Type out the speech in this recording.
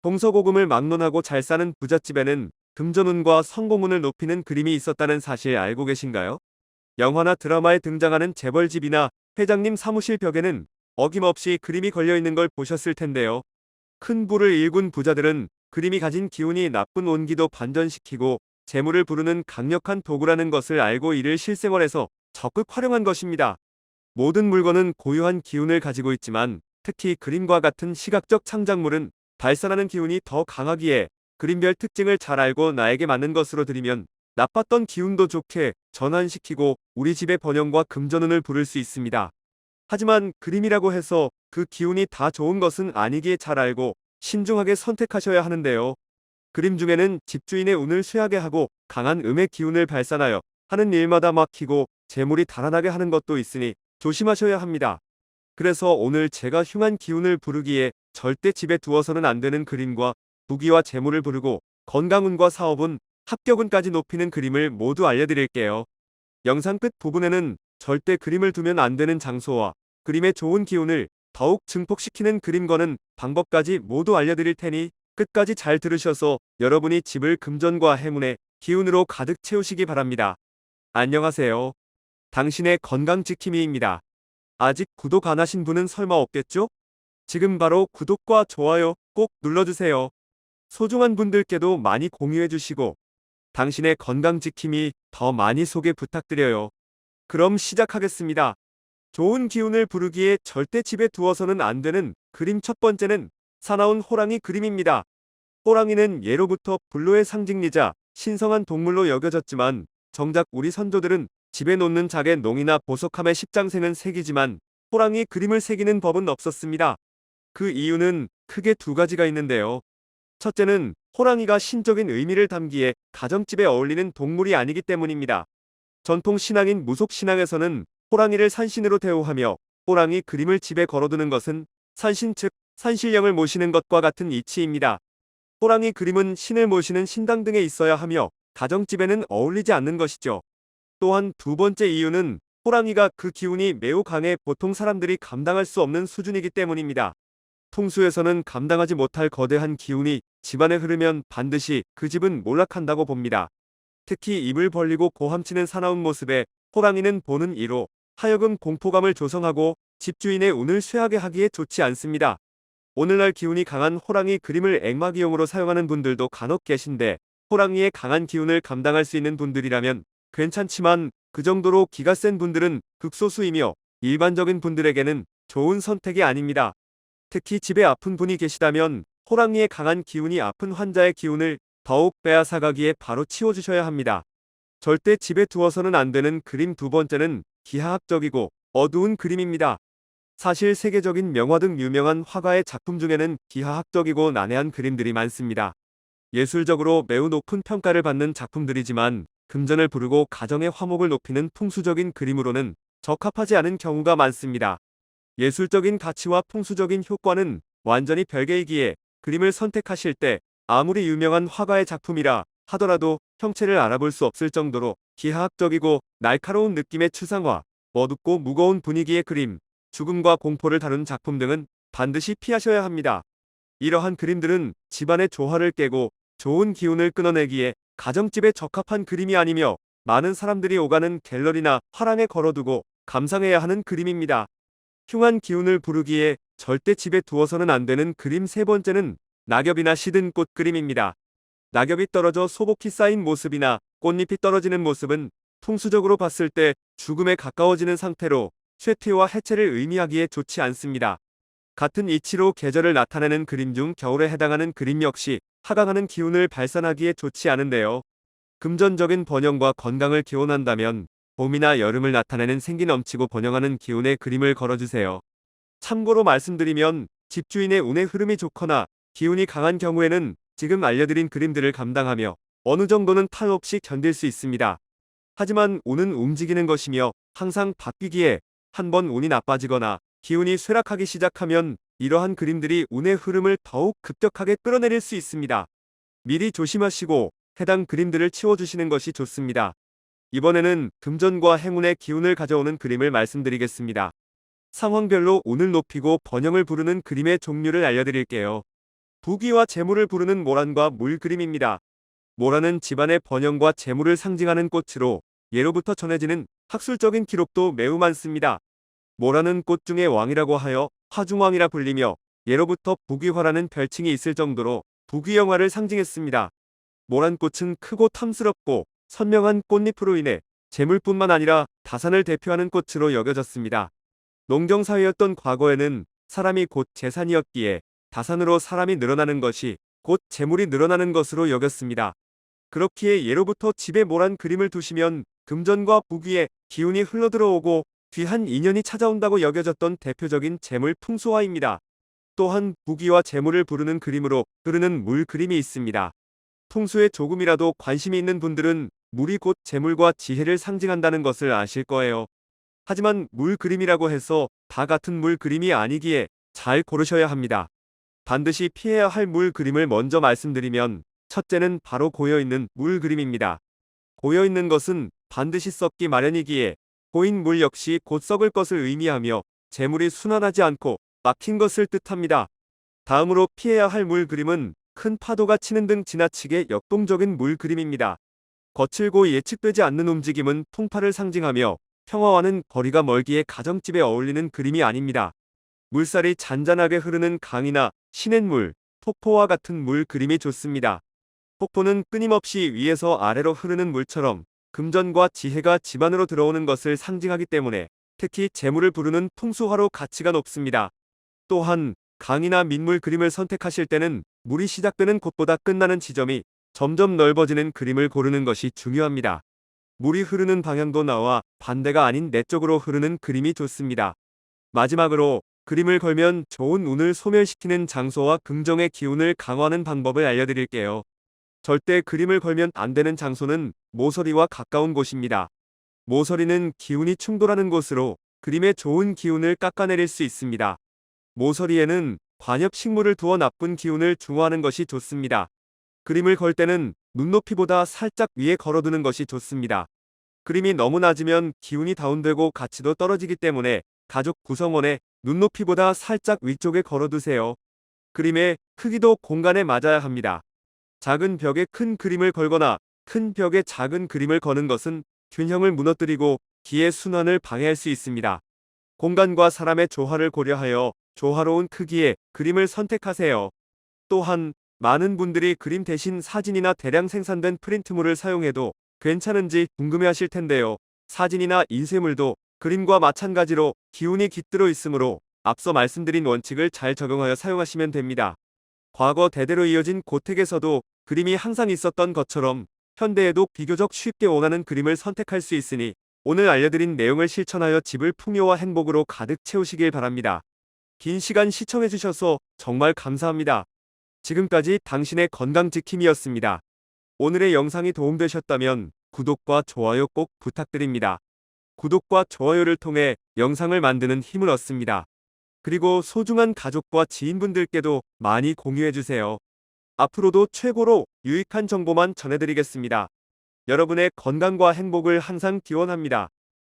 동서고금을 막론하고 잘 사는 부잣집에는 금전운과 성공운을 높이는 그림이 있었다는 사실 알고 계신가요? 영화나 드라마에 등장하는 재벌집이나 회장님 사무실 벽에는 어김없이 그림이 걸려있는 걸 보셨을 텐데요. 큰 부를 일군 부자들은 그림이 가진 기운이 나쁜 온기도 반전시키고 재물을 부르는 강력한 도구라는 것을 알고 이를 실생활에서 적극 활용한 것입니다. 모든 물건은 고유한 기운을 가지고 있지만 특히 그림과 같은 시각적 창작물은 발산하는 기운이 더 강하기에 그림별 특징을 잘 알고 나에게 맞는 것으로 들이면 나빴던 기운도 좋게 전환시키고 우리 집의 번영과 금전운을 부를 수 있습니다. 하지만 그림이라고 해서 그 기운이 다 좋은 것은 아니기에 잘 알고 신중하게 선택하셔야 하는데요. 그림 중에는 집주인의 운을 쇠하게 하고 강한 음의 기운을 발산하여 하는 일마다 막히고 재물이 달아나게 하는 것도 있으니 조심하셔야 합니다. 그래서 오늘 제가 흉한 기운을 부르기에 절대 집에 두어서는 안 되는 그림과 부귀와 재물을 부르고 건강운과 사업운, 합격운까지 높이는 그림을 모두 알려드릴게요. 영상 끝 부분에는 절대 그림을 두면 안 되는 장소와 그림의 좋은 기운을 더욱 증폭시키는 그림 거는 방법까지 모두 알려드릴 테니 끝까지 잘 들으셔서 여러분이 집을 금전과 행운의 기운으로 가득 채우시기 바랍니다. 안녕하세요. 당신의 건강지킴이입니다. 아직 구독 안 하신 분은 설마 없겠죠? 지금 바로 구독과 좋아요 꼭 눌러주세요. 소중한 분들께도 많이 공유해주시고 당신의 건강지킴이 더 많이 소개 부탁드려요. 그럼 시작하겠습니다. 좋은 기운을 부르기에 절대 집에 두어서는 안 되는 그림 첫 번째는 사나운 호랑이 그림입니다. 호랑이는 예로부터 불로의 상징이자 신성한 동물로 여겨졌지만 정작 우리 선조들은 집에 놓는 작의 농이나 보석함의 십장생은 새기지만 호랑이 그림을 새기는 법은 없었습니다. 그 이유는 크게 두 가지가 있는데요. 첫째는 호랑이가 신적인 의미를 담기에 가정집에 어울리는 동물이 아니기 때문입니다. 전통 신앙인 무속신앙에서는 호랑이를 산신으로 대우하며 호랑이 그림을 집에 걸어두는 것은 산신 즉 산신령을 모시는 것과 같은 이치입니다. 호랑이 그림은 신을 모시는 신당 등에 있어야 하며 가정집에는 어울리지 않는 것이죠. 또한 두 번째 이유는 호랑이가 그 기운이 매우 강해 보통 사람들이 감당할 수 없는 수준이기 때문입니다. 통수에서는 감당하지 못할 거대한 기운이 집안에 흐르면 반드시 그 집은 몰락한다고 봅니다. 특히 입을 벌리고 고함치는 사나운 모습에 호랑이는 보는 이로 하여금 공포감을 조성하고 집주인의 운을 쇠하게 하기에 좋지 않습니다. 오늘날 기운이 강한 호랑이 그림을 액마기용으로 사용하는 분들도 간혹 계신데 호랑이의 강한 기운을 감당할 수 있는 분들이라면 괜찮지만 그 정도로 기가 센 분들은 극소수이며 일반적인 분들에게는 좋은 선택이 아닙니다. 특히 집에 아픈 분이 계시다면 호랑이의 강한 기운이 아픈 환자의 기운을 더욱 빼앗아가기에 바로 치워주셔야 합니다. 절대 집에 두어서는 안 되는 그림 두 번째는 기하학적이고 어두운 그림입니다. 사실 세계적인 명화 등 유명한 화가의 작품 중에는 기하학적이고 난해한 그림들이 많습니다. 예술적으로 매우 높은 평가를 받는 작품들이지만 금전을 부르고 가정의 화목을 높이는 풍수적인 그림으로는 적합하지 않은 경우가 많습니다. 예술적인 가치와 풍수적인 효과는 완전히 별개이기에 그림을 선택하실 때 아무리 유명한 화가의 작품이라 하더라도 형체를 알아볼 수 없을 정도로 기하학적이고 날카로운 느낌의 추상화, 어둡고 무거운 분위기의 그림, 죽음과 공포를 다룬 작품 등은 반드시 피하셔야 합니다. 이러한 그림들은 집안의 조화를 깨고 좋은 기운을 끊어내기에 가정집에 적합한 그림이 아니며 많은 사람들이 오가는 갤러리나 화랑에 걸어두고 감상해야 하는 그림입니다. 흉한 기운을 부르기에 절대 집에 두어서는 안 되는 그림 세 번째는 낙엽이나 시든 꽃 그림입니다. 낙엽이 떨어져 소복히 쌓인 모습이나 꽃잎이 떨어지는 모습은 풍수적으로 봤을 때 죽음에 가까워지는 상태로 쇠퇴와 해체를 의미하기에 좋지 않습니다. 같은 이치로 계절을 나타내는 그림 중 겨울에 해당하는 그림 역시 하강하는 기운을 발산하기에 좋지 않은데요. 금전적인 번영과 건강을 기원한다면 봄이나 여름을 나타내는 생기 넘치고 번영하는 기운의 그림을 걸어주세요. 참고로 말씀드리면 집주인의 운의 흐름이 좋거나 기운이 강한 경우에는 지금 알려드린 그림들을 감당하며 어느 정도는 탈 없이 견딜 수 있습니다. 하지만 운은 움직이는 것이며 항상 바뀌기에 한번 운이 나빠지거나 기운이 쇠락하기 시작하면 이러한 그림들이 운의 흐름을 더욱 급격하게 끌어내릴 수 있습니다. 미리 조심하시고 해당 그림들을 치워주시는 것이 좋습니다. 이번에는 금전과 행운의 기운을 가져오는 그림을 말씀드리겠습니다. 상황별로 운을 높이고 번영을 부르는 그림의 종류를 알려드릴게요. 부귀와 재물을 부르는 모란과 물 그림입니다. 모란은 집안의 번영과 재물을 상징하는 꽃으로 예로부터 전해지는 학술적인 기록도 매우 많습니다. 모란은 꽃 중의 왕이라고 하여 화중왕이라 불리며 예로부터 부귀화라는 별칭이 있을 정도로 부귀영화를 상징했습니다. 모란꽃은 크고 탐스럽고 선명한 꽃잎으로 인해 재물뿐만 아니라 다산을 대표하는 꽃으로 여겨졌습니다. 농경사회였던 과거에는 사람이 곧 재산이었기에 다산으로 사람이 늘어나는 것이 곧 재물이 늘어나는 것으로 여겼습니다. 그렇기에 예로부터 집에 모란 그림을 두시면 금전과 부귀의 기운이 흘러들어오고 귀한 인연이 찾아온다고 여겨졌던 대표적인 재물 풍수화입니다. 또한 부귀와 재물을 부르는 그림으로 흐르는 물 그림이 있습니다. 풍수에 조금이라도 관심이 있는 분들은 물이 곧 재물과 지혜를 상징한다는 것을 아실 거예요. 하지만 물 그림이라고 해서 다 같은 물 그림이 아니기에 잘 고르셔야 합니다. 반드시 피해야 할 물 그림을 먼저 말씀드리면 첫째는 바로 고여있는 물 그림입니다. 고여있는 것은 반드시 썩기 마련이기에 고인 물 역시 곧 썩을 것을 의미하며 재물이 순환하지 않고 막힌 것을 뜻합니다. 다음으로 피해야 할 물 그림은 큰 파도가 치는 등 지나치게 역동적인 물 그림입니다. 거칠고 예측되지 않는 움직임은 풍파를 상징하며 평화와는 거리가 멀기에 가정집에 어울리는 그림이 아닙니다. 물살이 잔잔하게 흐르는 강이나 시냇물, 폭포와 같은 물 그림이 좋습니다. 폭포는 끊임없이 위에서 아래로 흐르는 물처럼 금전과 지혜가 집안으로 들어오는 것을 상징하기 때문에 특히 재물을 부르는 풍수화로 가치가 높습니다. 또한 강이나 민물 그림을 선택하실 때는 물이 시작되는 곳보다 끝나는 지점이 점점 넓어지는 그림을 고르는 것이 중요합니다. 물이 흐르는 방향도 나와 반대가 아닌 내 쪽으로 흐르는 그림이 좋습니다. 마지막으로 그림을 걸면 좋은 운을 소멸시키는 장소와 긍정의 기운을 강화하는 방법을 알려드릴게요. 절대 그림을 걸면 안 되는 장소는 모서리와 가까운 곳입니다. 모서리는 기운이 충돌하는 곳으로 그림의 좋은 기운을 깎아내릴 수 있습니다. 모서리에는 관엽식물을 두어 나쁜 기운을 중화하는 것이 좋습니다. 그림을 걸 때는 눈높이보다 살짝 위에 걸어두는 것이 좋습니다. 그림이 너무 낮으면 기운이 다운되고 가치도 떨어지기 때문에 가족 구성원의 눈높이보다 살짝 위쪽에 걸어두세요. 그림의 크기도 공간에 맞아야 합니다. 작은 벽에 큰 그림을 걸거나 큰 벽에 작은 그림을 거는 것은 균형을 무너뜨리고 기의 순환을 방해할 수 있습니다. 공간과 사람의 조화를 고려하여 조화로운 크기의 그림을 선택하세요. 또한 많은 분들이 그림 대신 사진이나 대량 생산된 프린트물을 사용해도 괜찮은지 궁금해하실 텐데요. 사진이나 인쇄물도 그림과 마찬가지로 기운이 깃들어 있으므로 앞서 말씀드린 원칙을 잘 적용하여 사용하시면 됩니다. 과거 대대로 이어진 고택에서도 그림이 항상 있었던 것처럼 현대에도 비교적 쉽게 원하는 그림을 선택할 수 있으니 오늘 알려드린 내용을 실천하여 집을 풍요와 행복으로 가득 채우시길 바랍니다. 긴 시간 시청해주셔서 정말 감사합니다. 지금까지 당신의 건강지킴이였습니다. 오늘의 영상이 도움되셨다면 구독과 좋아요 꼭 부탁드립니다. 구독과 좋아요를 통해 영상을 만드는 힘을 얻습니다. 그리고 소중한 가족과 지인분들께도 많이 공유해주세요. 앞으로도 최고로 유익한 정보만 전해드리겠습니다. 여러분의 건강과 행복을 항상 기원합니다.